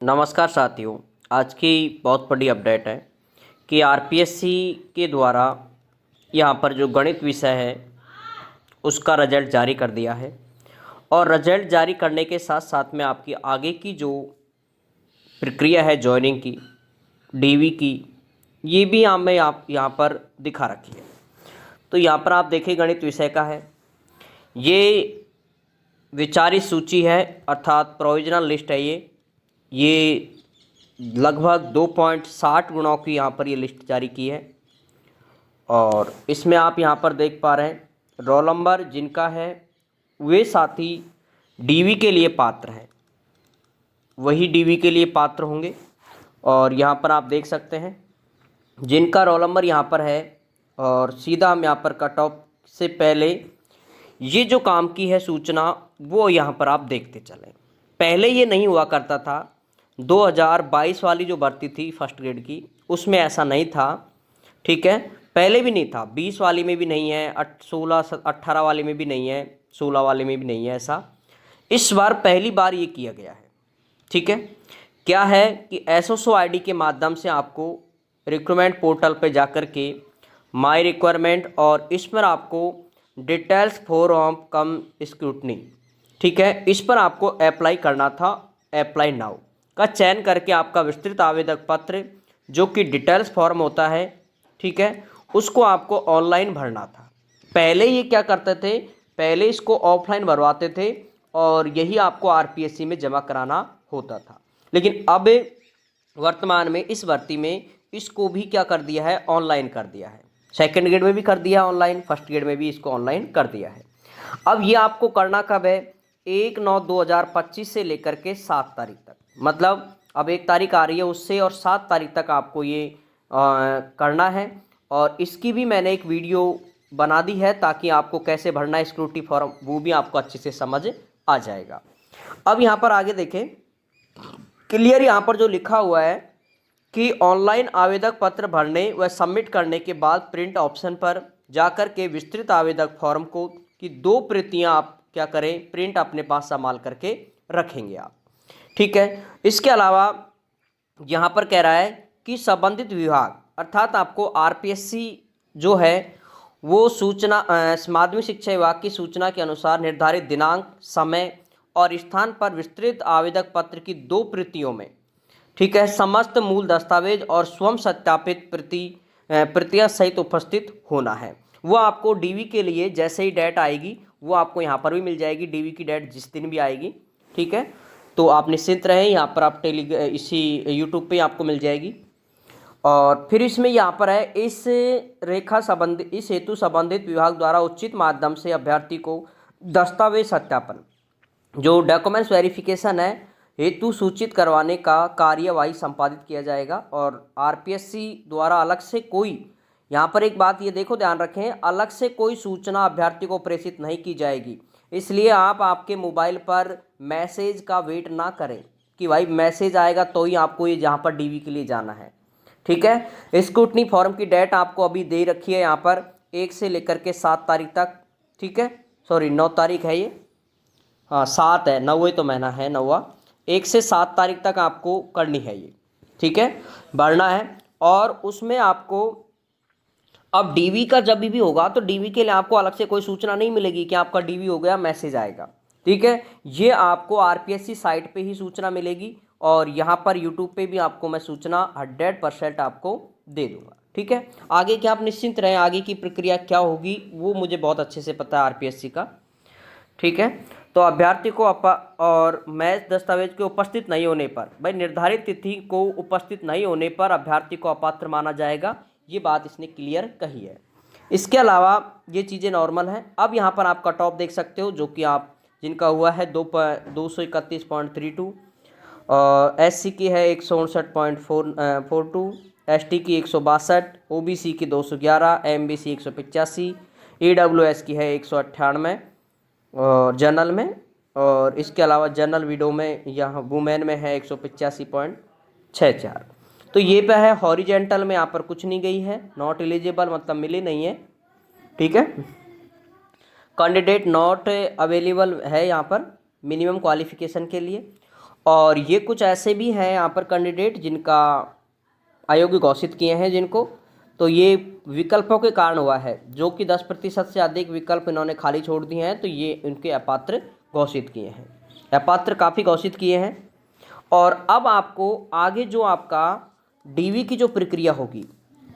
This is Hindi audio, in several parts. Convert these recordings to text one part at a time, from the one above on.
नमस्कार साथियों। आज की बहुत बड़ी अपडेट है कि आरपीएससी के द्वारा यहाँ पर जो गणित विषय है उसका रिजल्ट जारी कर दिया है। और रिजल्ट जारी करने के साथ साथ में आपकी आगे की जो प्रक्रिया है जॉइनिंग की, डीवी की, ये भी हमें आप यहाँ पर दिखा रखी है। तो यहाँ पर आप देखिए गणित विषय का है, ये विचारित सूची है अर्थात प्रोविजनल लिस्ट है। ये लगभग 2.60 गुणाओं की यहाँ पर ये लिस्ट जारी की है। और इसमें आप यहाँ पर देख पा रहे हैं रोल नंबर जिनका है वे साथी डीवी के लिए पात्र हैं, वही डीवी के लिए पात्र होंगे। और यहाँ पर आप देख सकते हैं जिनका रोल नंबर यहाँ पर है, और सीधा हम यहाँ पर कट ऑफ से पहले ये जो काम की है सूचना वो यहाँ पर आप देखते चलें। पहले ये नहीं हुआ करता था, 2022 वाली जो भर्ती थी फर्स्ट ग्रेड की उसमें ऐसा नहीं था, ठीक है। पहले भी नहीं था, 20 वाली में भी नहीं है, 18 वाले में भी नहीं है, 16 वाले में भी नहीं है ऐसा। इस बार पहली बार ये किया गया है, ठीक है। क्या है कि एसओसो आईडी के माध्यम से आपको रिक्रूटमेंट पोर्टल पे जाकर के माय रिक्वायरमेंट और इस पर आपको डिटेल्स फॉर कम स्क्रूटनी, ठीक है, इस पर आपको अप्लाई करना था। अप्लाई नाउ का चयन करके आपका विस्तृत आवेदक पत्र जो कि डिटेल्स फॉर्म होता है, ठीक है, उसको आपको ऑनलाइन भरना था। पहले ये क्या करते थे, पहले इसको ऑफलाइन भरवाते थे और यही आपको आरपीएससी में जमा कराना होता था। लेकिन अब वर्तमान में इस भर्ती में इसको भी क्या कर दिया है, ऑनलाइन कर दिया है। सेकेंड ग्रेड में भी कर दिया ऑनलाइन, फर्स्ट ग्रेड में भी इसको ऑनलाइन कर दिया है। अब ये आपको करना कब है, 1/9/2025 से लेकर के 7 तारीख तक, मतलब अब 1 तारीख आ रही है उससे और 7 तारीख तक आपको ये करना है। और इसकी भी मैंने एक वीडियो बना दी है ताकि आपको कैसे भरना है स्क्रूटी फॉर्म वो भी आपको अच्छे से समझ आ जाएगा। अब यहाँ पर आगे देखें, क्लियर यहाँ पर जो लिखा हुआ है कि ऑनलाइन आवेदक पत्र भरने व सबमिट करने के बाद प्रिंट ऑप्शन पर जाकर के विस्तृत आवेदक फॉर्म को की 2 प्रतियां आप क्या करें, प्रिंट अपने पास संभाल करके रखेंगे आप, ठीक है। इसके अलावा यहाँ पर कह रहा है कि संबंधित विभाग अर्थात आपको आरपीएससी जो है वो सूचना माध्यमिक शिक्षा विभाग की सूचना के अनुसार निर्धारित दिनांक, समय और स्थान पर विस्तृत आवेदक पत्र की 2 प्रतियों में, ठीक है, समस्त मूल दस्तावेज और स्वयं सत्यापित प्रतियां सहित उपस्थित होना है। वो आपको डीवी के लिए जैसे ही डेट आएगी वो आपको यहाँ पर भी मिल जाएगी, डीवी की डेट जिस दिन भी आएगी, ठीक है। तो आप निश्चिंत रहें, यहाँ पर आप इसी यूट्यूब पे आपको मिल जाएगी। और फिर इसमें यहाँ पर है इस हेतु संबंधित विभाग द्वारा उचित माध्यम से अभ्यर्थी को दस्तावेज सत्यापन जो डॉक्यूमेंट्स वेरिफिकेशन है हेतु सूचित करवाने का कार्यवाही संपादित किया जाएगा। और आरपीएससी द्वारा अलग से कोई, यहाँ पर एक बात ये देखो ध्यान रखें, अलग से कोई सूचना अभ्यर्थी को प्रेषित नहीं की जाएगी। इसलिए आप आपके मोबाइल पर मैसेज का वेट ना करें कि भाई मैसेज आएगा तो ही आपको ये जहाँ पर डीवी के लिए जाना है, ठीक है। स्क्रूटनी फॉर्म की डेट आपको अभी दे रखी है यहाँ पर 1 से लेकर के 7 तारीख तक, ठीक है, सॉरी 9 तारीख है ये, हाँ 7 है, 9 तो महीना है 9वां, 1 से 7 तारीख तक आपको करनी है ये, ठीक है, भरना है। और उसमें आपको अब डीवी का जब भी होगा तो डीवी के लिए आपको अलग से कोई सूचना नहीं मिलेगी कि आपका डीवी हो गया, मैसेज आएगा, ठीक है। ये आपको आरपीएससी साइट पे ही सूचना मिलेगी और यहाँ पर यूट्यूब पे भी आपको मैं सूचना 100% आपको दे दूंगा, ठीक है। आगे क्या आप निश्चिंत रहें, आगे की प्रक्रिया क्या होगी वो मुझे बहुत अच्छे से पता है आरपीएससी का, ठीक है। तो अभ्यर्थी को और मैच दस्तावेज के उपस्थित नहीं होने पर, भाई निर्धारित तिथि को उपस्थित नहीं होने पर अभ्यर्थी को अपात्र माना जाएगा, ये बात इसने क्लियर कही है। इसके अलावा ये चीज़ें नॉर्मल हैं। अब यहाँ पर आप कट ऑफ देख सकते हो जो कि आप जिनका हुआ है 231.32, एससी की है 159.42, एसटी की 162, ओबीसी की 211, एमबीसी 185, ईडब्ल्यूएस की है 198 और जनरल में, और इसके अलावा जनरल विडो में यहाँ वुमेन में है 185.64। तो ये पे है। हॉरिजेंटल में यहाँ पर कुछ नहीं गई है, नॉट एलिजिबल मतलब मिली नहीं है, ठीक है। कैंडिडेट नॉट अवेलेबल है यहाँ पर मिनिमम क्वालिफिकेशन के लिए। और ये कुछ ऐसे भी हैं यहाँ पर कैंडिडेट जिनका आयोग घोषित किए हैं जिनको, तो ये विकल्पों के कारण हुआ है, जो कि 10% से अधिक विकल्प इन्होंने खाली छोड़ दिए हैं, तो ये इनके अपात्र घोषित किए हैं, अपात्र काफ़ी घोषित किए हैं। और अब आपको आगे जो आपका डीवी की जो प्रक्रिया होगी,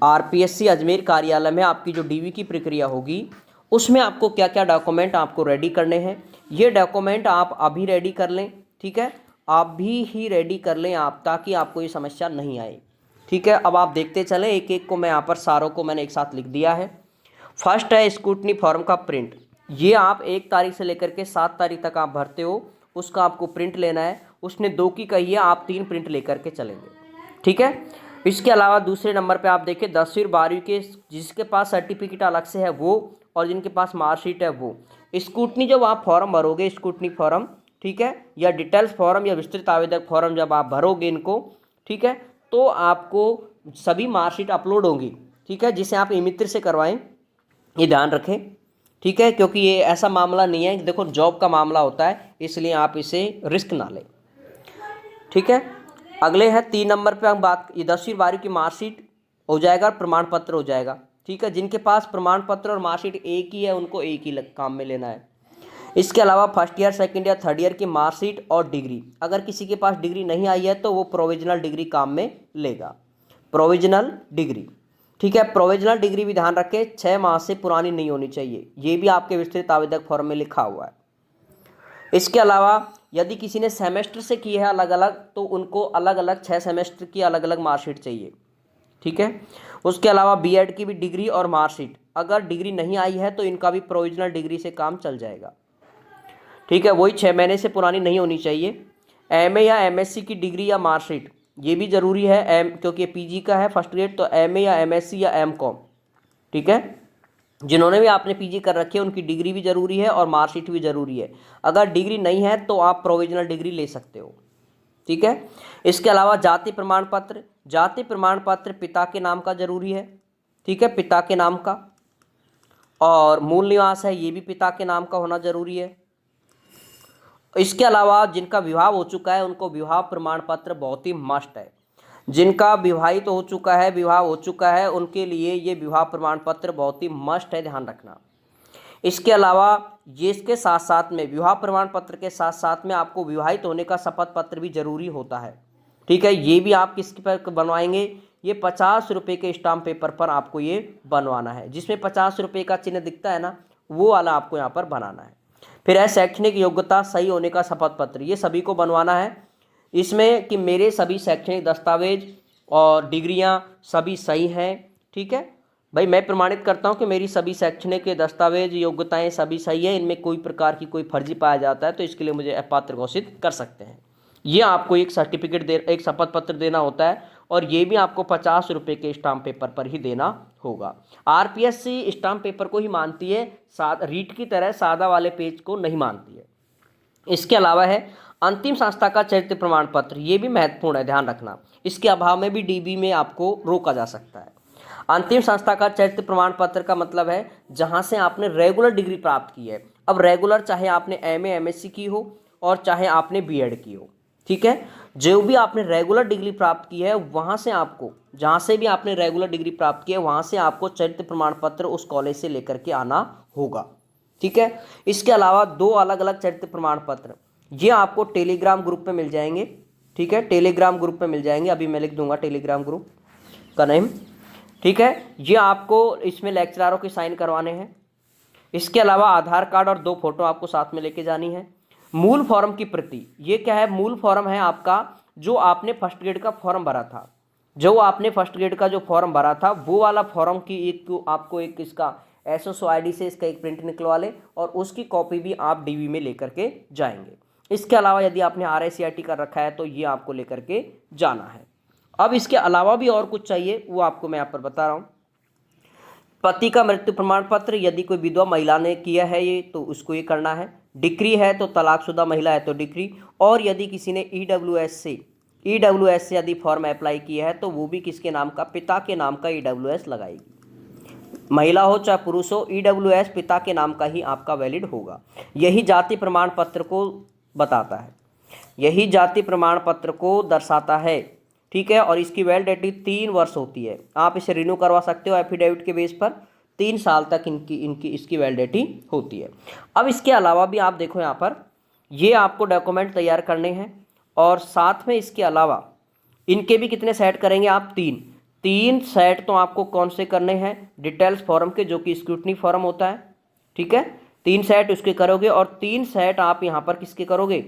आरपीएससी अजमेर कार्यालय में आपकी जो डीवी की प्रक्रिया होगी, उसमें आपको क्या क्या डॉक्यूमेंट आपको रेडी करने हैं, ये डॉक्यूमेंट आप अभी रेडी कर लें, ठीक है, आप भी ही रेडी कर लें आप, ताकि आपको ये समस्या नहीं आए, ठीक है। अब आप देखते चलें, एक एक को मैं यहाँ पर सारों को मैंने एक साथ लिख दिया है। फर्स्ट है स्क्रूटनी फॉर्म का प्रिंट, ये आप 1 तारीख से लेकर के 7 तारीख तक आप भरते हो, उसका आपको प्रिंट लेना है। उसने 2 की कही है, आप 3 प्रिंट लेकर के चलेंगे, ठीक है। इसके अलावा दूसरे नंबर पे आप देखिए 10वीं और 12वीं के जिसके पास सर्टिफिकेट अलग से है वो, और जिनके पास मार्कशीट है वो, स्क्रूटनी जब आप फॉर्म भरोगे, स्क्रूटनी फॉर्म, ठीक है, या डिटेल्स फॉर्म या विस्तृत आवेदक फॉर्म जब आप भरोगे इनको, ठीक है, तो आपको सभी मार्कशीट अपलोड होंगी, ठीक है, जिसे आप ई-मित्र से करवाएं, ये ध्यान रखें, ठीक है, क्योंकि ये ऐसा मामला नहीं है, देखो जॉब का मामला होता है, इसलिए आप इसे रिस्क ना लें, ठीक है। अगले है 3 नंबर पे हम बात, ये 10वीं 12वीं की मार्कशीट हो जाएगा, प्रमाण पत्र हो जाएगा, ठीक है। जिनके पास प्रमाण पत्र और मार्कशीट एक ही है उनको एक ही काम में लेना है। इसके अलावा first year, second year, third year की मार्कशीट और डिग्री, अगर किसी के पास डिग्री नहीं आई है तो वो प्रोविजनल डिग्री काम में लेगा, प्रोविजनल डिग्री, ठीक है। प्रोविजनल डिग्री भी ध्यान रखें 6 माह से पुरानी नहीं होनी चाहिए, ये भी आपके विस्तृत आवेदक फॉर्म में लिखा हुआ है। इसके अलावा यदि किसी ने सेमेस्टर से की है अलग अलग, तो उनको अलग अलग 6 सेमेस्टर की अलग अलग मार्कशीट चाहिए, ठीक है। उसके अलावा बीएड की भी डिग्री और मार्कशीट, अगर डिग्री नहीं आई है तो इनका भी प्रोविजनल डिग्री से काम चल जाएगा, ठीक है, वही 6 महीने से पुरानी नहीं होनी चाहिए। एमए या एमएससी की डिग्री या मार्कशीट, ये भी ज़रूरी है, क्योंकि पीजी का है फर्स्ट ग्रेड, तो एमए या एमएससी या एमकॉम, ठीक है, जिन्होंने भी आपने पीजी कर रखी है उनकी डिग्री भी ज़रूरी है और मार्कशीट भी ज़रूरी है। अगर डिग्री नहीं है तो आप प्रोविजनल डिग्री ले सकते हो, ठीक है। इसके अलावा जाति प्रमाण पत्र, जाति प्रमाण पत्र पिता के नाम का जरूरी है, ठीक है, पिता के नाम का, और मूल निवास है ये भी पिता के नाम का होना जरूरी है। इसके अलावा जिनका विवाह हो चुका है उनको विवाह प्रमाण पत्र बहुत ही मस्ट है, जिनका विवाहित हो चुका है, विवाह हो चुका है, उनके लिए ये विवाह प्रमाण पत्र बहुत ही मस्ट है, ध्यान रखना। इसके अलावा ये इसके साथ साथ में विवाह प्रमाण पत्र के साथ साथ में आपको विवाहित होने का शपथ पत्र भी जरूरी होता है, ठीक है। ये भी आप किसके पर बनवाएंगे, ये 50 रुपये के स्टाम्प पेपर पर आपको ये बनवाना है, जिसमें 50 रुपये का चिन्ह दिखता है ना, वो वाला आपको यहाँ पर बनाना है। फिर है शैक्षणिक योग्यता सही होने का शपथ पत्र, ये सभी को बनवाना है, इसमें कि मेरे सभी शैक्षणिक दस्तावेज और डिग्रियां सभी सही हैं, ठीक है भाई, मैं प्रमाणित करता हूं कि मेरी सभी शैक्षणिक दस्तावेज योग्यताएं सभी सही है, इनमें कोई प्रकार की कोई फर्जी पाया जाता है तो इसके लिए मुझे अपात्र घोषित कर सकते हैं। ये आपको एक सर्टिफिकेट एक शपथ पत्र देना होता है, और ये भी आपको 50 रुपये के स्टाम्प पेपर पर ही देना होगा। आरपीएससी स्टाम्प पेपर को ही मानती है, रीट की तरह सादा वाले पेज को नहीं मानती है। इसके अलावा है अंतिम संस्था का चरित्र प्रमाण पत्र, ये भी महत्वपूर्ण है, ध्यान रखना, इसके अभाव में भी डीबी में आपको रोका जा सकता है। अंतिम संस्था का चरित्र प्रमाण पत्र का मतलब है जहां से आपने रेगुलर डिग्री प्राप्त की है। अब रेगुलर चाहे आपने एमए एमएससी की हो और चाहे आपने बीएड की हो, ठीक है, जो भी आपने रेगुलर डिग्री प्राप्त की है वहां से आपको, जहां से भी आपने रेगुलर डिग्री प्राप्त की है वहां से आपको चरित्र प्रमाण पत्र उस कॉलेज से लेकर के आना होगा, ठीक है। इसके अलावा 2 अलग अलग चरित्र प्रमाण पत्र ये आपको टेलीग्राम ग्रुप पे मिल जाएंगे, ठीक है, टेलीग्राम ग्रुप पे मिल जाएंगे, अभी मैं लिख दूंगा टेलीग्राम ग्रुप का नेम, ठीक है। ये आपको इसमें लेक्चरारों के साइन करवाने हैं। इसके अलावा आधार कार्ड और 2 फोटो आपको साथ में लेके जानी है। मूल फॉर्म की प्रति, ये क्या है, मूल फॉर्म है आपका जो आपने फर्स्ट ग्रेड का फॉर्म भरा था, जो आपने फर्स्ट ग्रेड का जो फॉर्म भरा था वो वाला फॉर्म की एक आपको एक इसका एसएसओ आईडी से इसका एक प्रिंट निकलवा ले, और उसकी कॉपी भी आप डीवी में लेकर के जाएंगे। इसके अलावा यदि आपने आरआईसीआरटी कर रखा है तो ये आपको लेकर के जाना है। अब इसके अलावा भी और कुछ चाहिए, वो आपको मैं यहाँ पर बता रहा हूँ। पति का मृत्यु प्रमाण पत्र, यदि कोई विधवा महिला ने किया है ये तो उसको ये करना है। डिक्री है तो तलाकशुदा महिला है तो डिक्री, और यदि किसी ने ईडब्ल्यूएस से यदि फॉर्म अप्लाई किया है तो वो भी किसके नाम का, पिता के नाम का ईडब्ल्यूएस लगाएगी। महिला हो चाहे पुरुष हो, ईडब्ल्यूएस पिता के नाम का ही आपका वैलिड होगा। यही जाति प्रमाण पत्र को बताता है। यही जाति प्रमाण पत्र को दर्शाता है। ठीक है, और इसकी वैलिडिटी 3 वर्ष होती है। आप इसे रिन्यू करवा सकते हो एफिडेविट के बेस पर, 3 साल तक इसकी वैलिडिटी होती है। अब इसके अलावा भी आप देखो यहाँ पर ये आपको डॉक्यूमेंट तैयार करने हैं, और साथ में इसके अलावा इनके भी कितने सेट करेंगे आप? 3 सेट तो आपको कौन से करने हैं? डिटेल्स फॉर्म के, जो कि स्क्रूटनी फॉर्म होता है। ठीक है, 3 सेट उसके करोगे, और 3 सेट आप यहाँ पर किसके करोगे?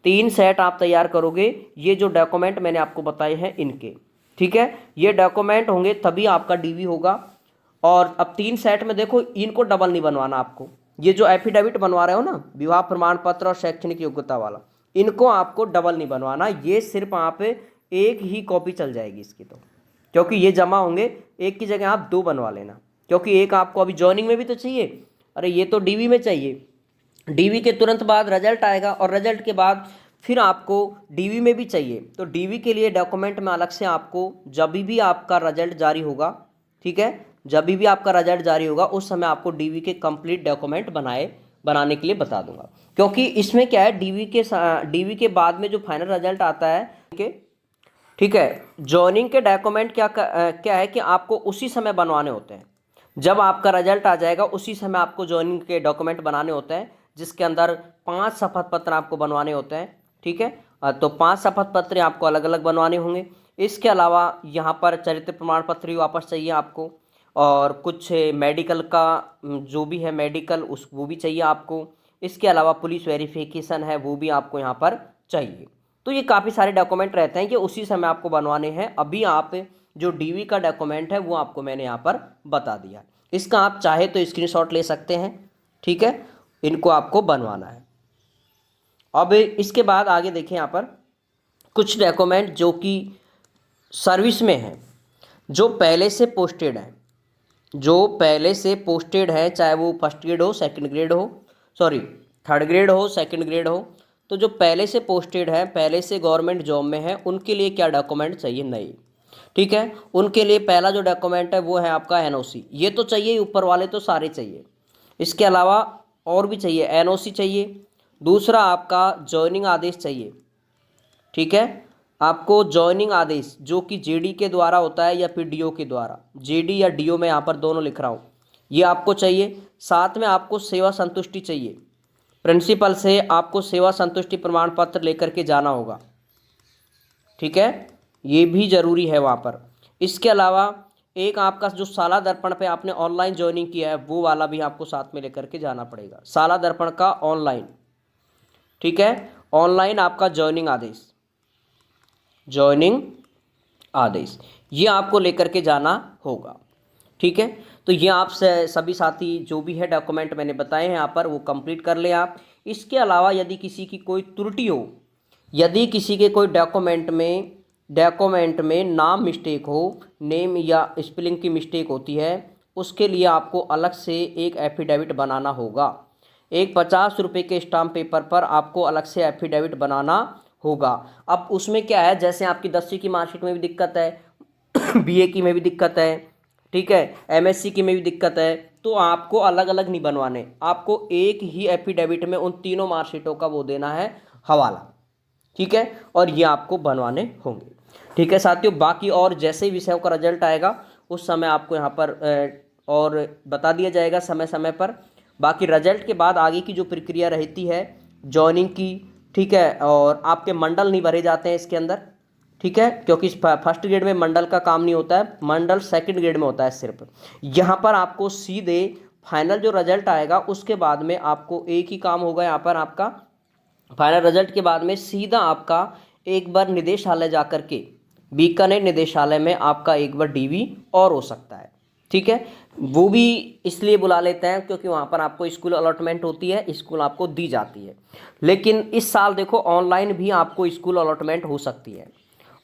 3 सेट आप तैयार करोगे ये जो डॉक्यूमेंट मैंने आपको बताए हैं इनके। ठीक है, ये डॉक्यूमेंट होंगे तभी आपका डीवी होगा। और अब 3 सेट में देखो, इनको डबल नहीं बनवाना आपको। ये जो एफिडेविट बनवा रहे हो ना, विवाह प्रमाण पत्र और शैक्षणिक योग्यता वाला, इनको आपको डबल नहीं बनवाना। ये सिर्फ आप एक ही कॉपी चल जाएगी इसकी, तो क्योंकि ये जमा होंगे, एक की जगह आप 2 बनवा लेना, क्योंकि एक आपको अभी जॉइनिंग में भी तो चाहिए, अरे ये तो डीवी में चाहिए। डीवी के तुरंत बाद रिजल्ट आएगा, और रिजल्ट के बाद फिर आपको डीवी में भी चाहिए। तो डीवी के लिए डॉक्यूमेंट में अलग से आपको जब भी आपका रिजल्ट जारी होगा, ठीक है, जब भी आपका रिजल्ट जारी होगा उस समय आपको डीवी के कंप्लीट डॉक्यूमेंट बनाने के लिए बता दूंगा। क्योंकि इसमें क्या है, डीवी के बाद में जो फाइनल रिजल्ट आता है, ठीक है, जॉइनिंग के डॉक्यूमेंट क्या है कि आपको उसी समय बनवाने होते हैं। जब आपका रिजल्ट आ जाएगा उसी समय आपको जॉइनिंग के डॉक्यूमेंट बनाने होते हैं, जिसके अंदर 5 शपथ पत्र आपको बनवाने होते हैं। ठीक है, तो 5 शपथ पत्र आपको अलग अलग बनवाने होंगे। इसके अलावा यहाँ पर चरित्र प्रमाण पत्र भी वापस चाहिए आपको, और कुछ मेडिकल का जो भी है मेडिकल वो भी चाहिए आपको। इसके अलावा पुलिस वेरिफिकेशन है वो भी आपको यहाँ पर चाहिए। तो ये काफ़ी सारे डॉक्यूमेंट रहते हैं कि उसी समय आपको बनवाने हैं। अभी आप जो डीवी का डॉक्यूमेंट है वो आपको मैंने यहाँ पर बता दिया। इसका आप चाहे तो स्क्रीनशॉट ले सकते हैं। ठीक है, इनको आपको बनवाना है। अब इसके बाद आगे देखें, यहाँ पर कुछ डॉक्यूमेंट जो कि सर्विस में हैं, जो पहले से पोस्टेड हैं, चाहे वो फर्स्ट ग्रेड हो, सेकंड ग्रेड हो, सॉरी थर्ड ग्रेड हो, सेकंड ग्रेड हो, तो जो पहले से पोस्टेड हैं, पहले से गवर्नमेंट जॉब में है, उनके लिए क्या डॉक्यूमेंट चाहिए? नहीं। ठीक है, उनके लिए पहला जो डॉक्यूमेंट है वो है आपका एनओसी। ये तो चाहिए, ऊपर वाले तो सारे चाहिए। इसके अलावा और भी चाहिए, एनओसी चाहिए। दूसरा आपका जॉइनिंग आदेश चाहिए। ठीक है, आपको जॉइनिंग आदेश जो कि जेडी के द्वारा होता है या फिर डीओ के द्वारा, जेडी या डीओ में यहाँ पर दोनों लिख रहा हूँ, ये आपको चाहिए। साथ में आपको सेवा संतुष्टि चाहिए, प्रिंसिपल से आपको सेवा संतुष्टि प्रमाण पत्र लेकर के जाना होगा। ठीक है, ये भी ज़रूरी है वहाँ पर। इसके अलावा एक आपका जो साला दर्पण पे आपने ऑनलाइन ज्वाइनिंग किया है वो वाला भी आपको साथ में लेकर के जाना पड़ेगा, साला दर्पण का ऑनलाइन। ठीक है, ऑनलाइन आपका ज्वाइनिंग आदेश ये आपको लेकर के जाना होगा। ठीक है, तो ये आप सभी साथी जो भी है डॉक्यूमेंट मैंने बताए हैं यहाँ पर वो कंप्लीट कर ले आप। इसके अलावा यदि किसी की कोई त्रुटि हो, यदि किसी के कोई डॉक्यूमेंट में नाम मिस्टेक हो, नेम या स्पेलिंग की मिस्टेक होती है, उसके लिए आपको अलग से एक एफिडेविट बनाना होगा। एक 50 रुपये के स्टाम्प पेपर पर आपको अलग से एफिडेविट बनाना होगा। अब उसमें क्या है, जैसे आपकी 10वीं की मार्कशीट में भी दिक्कत है, बीए की में भी दिक्कत है, ठीक है, एमएससी की में भी दिक्कत है, तो आपको अलग अलग नहीं बनवाने, आपको एक ही एफिडेविट में उन तीनों मार्कशीटों का वो देना है हवाला। ठीक है, और ये आपको बनवाने होंगे। ठीक है साथियों, बाकी और जैसे ही विषयों का रिजल्ट आएगा उस समय आपको यहाँ पर और बता दिया जाएगा समय समय पर। बाकी रिजल्ट के बाद आगे की जो प्रक्रिया रहती है जॉइनिंग की, ठीक है, और आपके मंडल नहीं भरे जाते हैं इसके अंदर। ठीक है, क्योंकि फर्स्ट ग्रेड में मंडल का काम नहीं होता है, मंडल सेकंड ग्रेड में होता है सिर्फ। यहाँ पर आपको सीधे फाइनल जो रिजल्ट आएगा उसके बाद में आपको एक ही काम होगा, यहाँ पर आपका फाइनल रिजल्ट के बाद में सीधा आपका एक बार निदेशालय जा कर के, बीकानेर निदेशालय में आपका एक बार डीवी और हो सकता है। ठीक है, वो भी इसलिए बुला लेते हैं क्योंकि वहाँ पर आपको स्कूल अलॉटमेंट होती है, स्कूल आपको दी जाती है। लेकिन इस साल देखो ऑनलाइन भी आपको स्कूल अलॉटमेंट हो सकती है,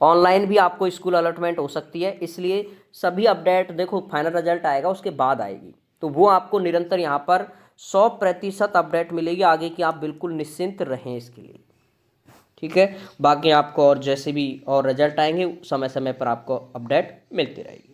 ऑनलाइन भी आपको स्कूल अलॉटमेंट हो सकती है। इसलिए सभी अपडेट देखो फाइनल रिजल्ट आएगा उसके बाद आएगी, तो वो आपको निरंतर यहाँ पर 100% अपडेट मिलेगी आगे की, आप बिल्कुल निश्चिंत रहें इसके लिए। ठीक है, बाकी आपको और जैसे भी और रिजल्ट आएंगे समय समय पर आपको अपडेट मिलती रहेगी।